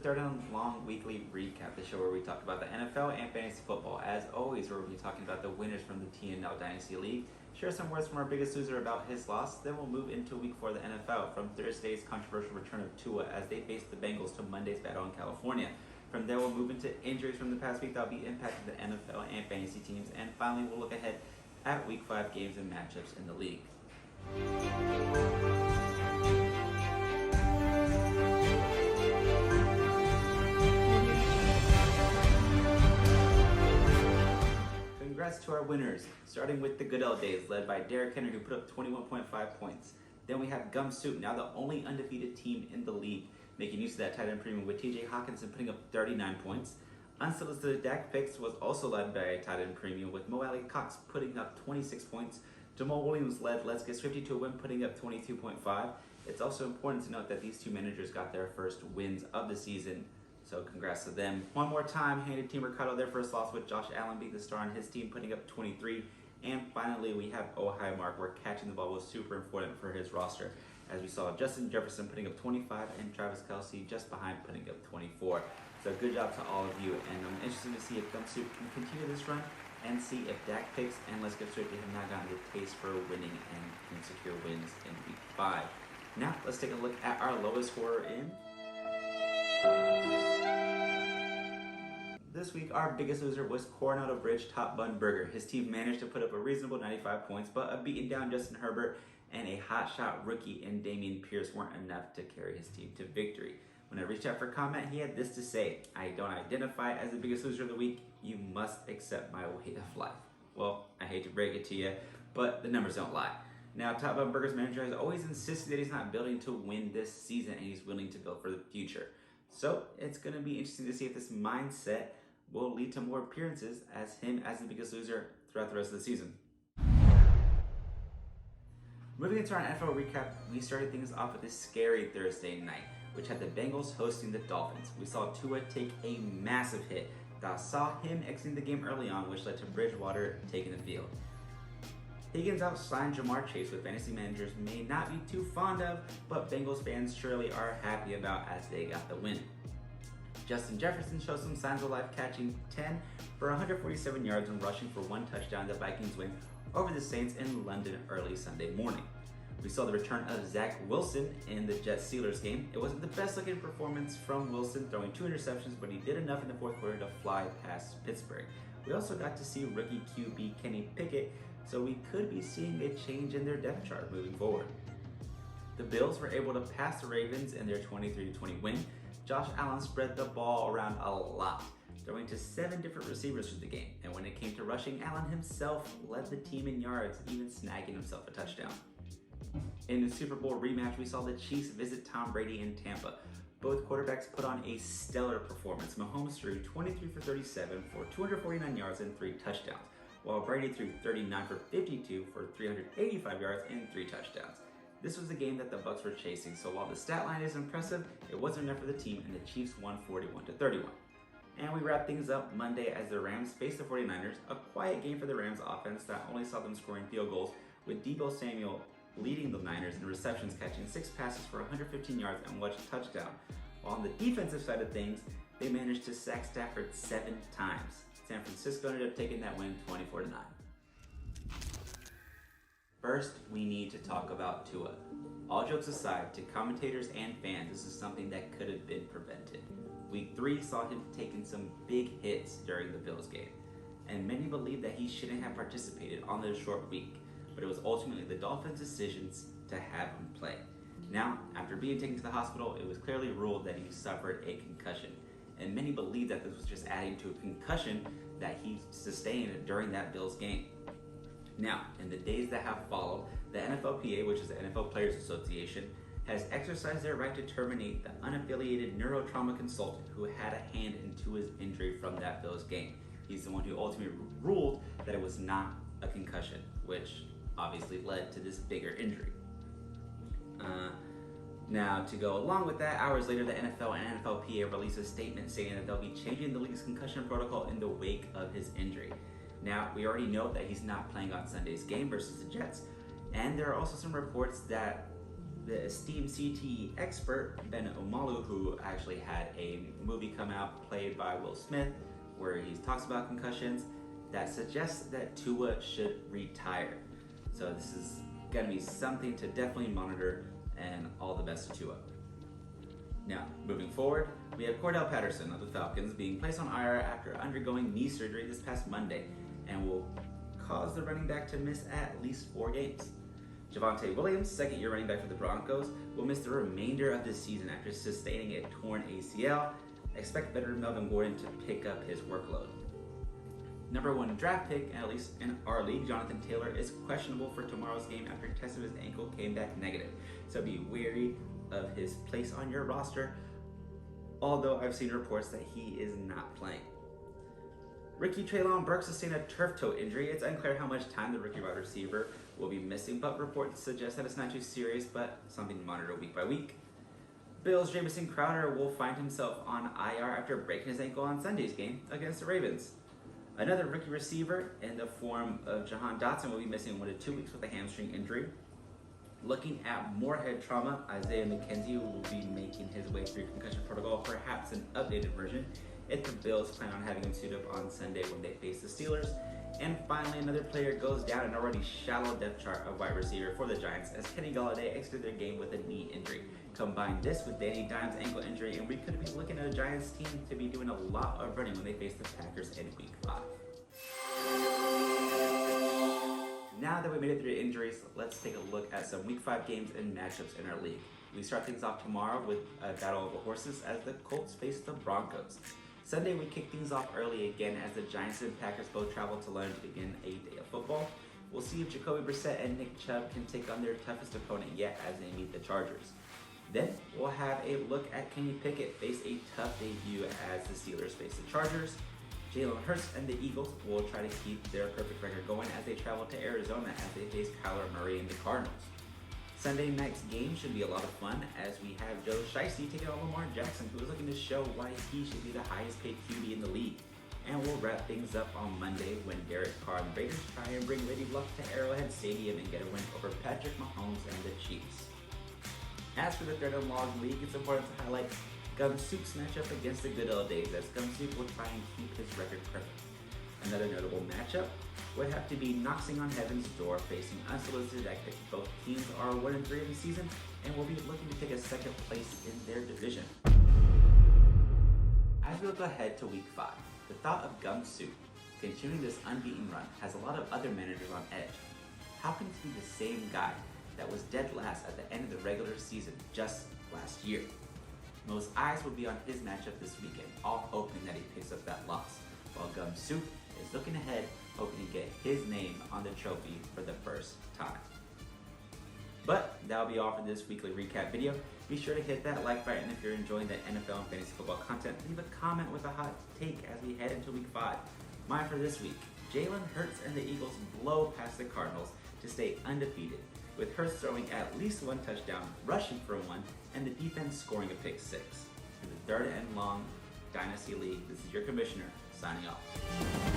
third and long weekly recap, the show where we talk about the NFL and fantasy football. As always, we'll be talking about the winners from the TNL Dynasty League, share some words from our biggest loser about his loss, then we'll move into week 4 of the NFL, from Thursday's controversial return of Tua as they face the Bengals to Monday's battle in California. From there, we'll move into injuries from the past week that will be impacting the NFL and fantasy teams, and finally, we'll look ahead at week 5 games and matchups in the league. Congrats to our winners, starting with the good old days, led by Derrick Henry, who put up 21.5 points. Then we have Gumsuit, now the only undefeated team in the league, making use of that tight end premium with TJ Hawkinson putting up 39 points. Unsolicited Dak Picks was also led by a tight end premium with Mo Alley Cox putting up 26 points. Jamal Williams led Let's Get Swifty to a win, putting up 22.5. It's also important to note that these two managers got their first wins of the season, so congrats to them. One more time, handed Team Ricardo their first loss with Josh Allen being the star on his team, putting up 23. And finally, we have Ohio Mark, where catching the ball was super important for his roster, as we saw Justin Jefferson putting up 25 and Travis Kelce just behind putting up 24. So good job to all of you, and I'm interested to see if Gumsuit can continue this run and see if Dak Picks and Let's Get Swifty have now gotten the taste for winning and can secure wins in week 5. Now, let's take a look at our lowest scorer in. This week, our biggest loser was Coronado Bridge Top Bun Burger. His team managed to put up a reasonable 95 points, but a beaten down Justin Herbert and a hotshot rookie in Dameon Pierce weren't enough to carry his team to victory. When I reached out for comment, he had this to say: "I don't identify as the biggest loser of the week. You must accept my way of life." Well, I hate to break it to you, but the numbers don't lie. Now, Top Bun Burger's manager has always insisted that he's not building to win this season and he's willing to build for the future. So it's going to be interesting to see if this mindset will lead to more appearances as him as the biggest loser throughout the rest of the season. Moving into our NFL recap, we started things off with a scary Thursday night, which had the Bengals hosting the Dolphins. We saw Tua take a massive hit that saw him exiting the game early on, which led to Bridgewater taking the field. Higgins outshined Jamar Chase, which fantasy managers may not be too fond of, but Bengals fans surely are happy about as they got the win. Justin Jefferson showed some signs of life, catching 10 for 147 yards and rushing for 1 touchdown. The Vikings win over the Saints in London early Sunday morning. We saw the return of Zach Wilson in the Jets-Steelers game. It wasn't the best looking performance from Wilson, throwing 2 interceptions, but he did enough in the fourth quarter to fly past Pittsburgh. We also got to see rookie QB Kenny Pickett, so we could be seeing a change in their depth chart moving forward. The Bills were able to pass the Ravens in their 23-20 win. Josh Allen spread the ball around a lot, throwing to 7 different receivers through the game. And when it came to rushing, Allen himself led the team in yards, even snagging himself a touchdown. In the Super Bowl rematch, we saw the Chiefs visit Tom Brady in Tampa. Both quarterbacks put on a stellar performance. Mahomes threw 23 for 37 for 249 yards and 3 touchdowns, while Brady threw 39 for 52 for 385 yards and 3 touchdowns. This was the game that the Bucs were chasing, so while the stat line is impressive, it wasn't enough for the team, and the Chiefs won 41-31. And we wrap things up Monday as the Rams faced the 49ers, a quiet game for the Rams offense that only saw them scoring field goals, with Deebo Samuel leading the Niners in receptions, catching 6 passes for 115 yards and 1 touchdown. While on the defensive side of things, they managed to sack Stafford 7 times. San Francisco ended up taking that win 24-9. First, we need to talk about Tua. All jokes aside, to commentators and fans, this is something that could have been prevented. Week 3 saw him taking some big hits during the Bills game, and many believe that he shouldn't have participated on this short week, but it was ultimately the Dolphins' decisions to have him play. Now, after being taken to the hospital, it was clearly ruled that he suffered a concussion, and many believe that this was just adding to a concussion that he sustained during that Bills game. Now, in the days that have followed, the NFLPA, which is the NFL Players Association, has exercised their right to terminate the unaffiliated neurotrauma consultant who had a hand into his injury from that Bills game. He's the one who ultimately ruled that it was not a concussion, which obviously led to this bigger injury. Now, to go along with that, hours later, the NFL and NFLPA released a statement saying that they'll be changing the league's concussion protocol in the wake of his injury. Now, we already know that he's not playing on Sunday's game versus the Jets, and there are also some reports that the Esteem CTE expert, Ben Omalu, who actually had a movie come out played by Will Smith where he talks about concussions, that suggests that Tua should retire. So this is going to be something to definitely monitor, and all the best to Tua. Now, moving forward, we have Cordell Patterson of the Falcons being placed on IR after undergoing knee surgery this past Monday, and will cause the running back to miss at least 4 games. Javonte Williams, second-year running back for the Broncos, will miss the remainder of the season after sustaining a torn ACL. Expect veteran Melvin Gordon to pick up his workload. Number 1 draft pick, at least in our league, Jonathan Taylor, is questionable for tomorrow's game after testing his ankle came back negative. So be wary of his place on your roster, although I've seen reports that he is not playing. Rookie Treylon Burks sustained a turf toe injury. It's unclear how much time the rookie wide receiver will be missing, but reports suggest that it's not too serious, but something to monitor week by week. Bills' Jamison Crowder will find himself on IR after breaking his ankle on Sunday's game against the Ravens. Another rookie receiver in the form of Jahan Dotson will be missing 1 to 2 weeks with a hamstring injury. Looking at more head trauma, Isaiah McKenzie will be making his way through concussion protocol, perhaps an updated version, if the Bills plan on having him suit up on Sunday when they face the Steelers. And finally, another player goes down an already shallow depth chart of wide receiver for the Giants as Kenny Golladay exited their game with a knee injury. Combine this with Danny Dimes' ankle injury, and we could be looking at a Giants team to be doing a lot of running when they face the Packers in Week 5. Now that we made it through injuries, let's take a look at some Week 5 games and matchups in our league. We start things off tomorrow with a battle of the horses as the Colts face the Broncos. Sunday, we kick things off early again as the Giants and Packers both travel to London to begin a day of football. We'll see if Jacoby Brissett and Nick Chubb can take on their toughest opponent yet as they meet the Chargers. Then, we'll have a look at Kenny Pickett face a tough debut as the Steelers face the Chargers. Jalen Hurts and the Eagles will try to keep their perfect record going as they travel to Arizona as they face Kyler Murray and the Cardinals. Sunday night's game should be a lot of fun as we have Joe Shiesty taking on Lamar Jackson, who is looking to show why he should be the highest paid QB in the league. And we'll wrap things up on Monday when Derek Carr and Raiders try and bring Lady Luck to Arrowhead Stadium and get a win over Patrick Mahomes and the Chiefs. As for the third and long league, it's important to highlight Gumsoup's matchup against the good old days as Gumsoup will try and keep his record perfect. Another notable matchup would have to be Knoxing on Heaven's Door facing Unsolicited Active. Both teams are 1-3 in the season and will be looking to take a second place in their division. As we look ahead to Week 5, the thought of Gumsoup continuing this unbeaten run has a lot of other managers on edge. How can this be the same guy that was dead last at the end of the regular season just last year? Most eyes will be on his matchup this weekend, all hoping that he picks up that loss, while Gumsoup is looking ahead, hoping to get his name on the trophy for the first time. But that'll be all for this weekly recap video. Be sure to hit that like button if you're enjoying the NFL and fantasy football content. Leave a comment with a hot take as we head into Week 5. Mine for this week: Jalen Hurts and the Eagles blow past the Cardinals to stay undefeated, with Hurts throwing at least 1 touchdown, rushing for 1, and the defense scoring a pick 6. For the third and long Dynasty League, this is your commissioner, signing off.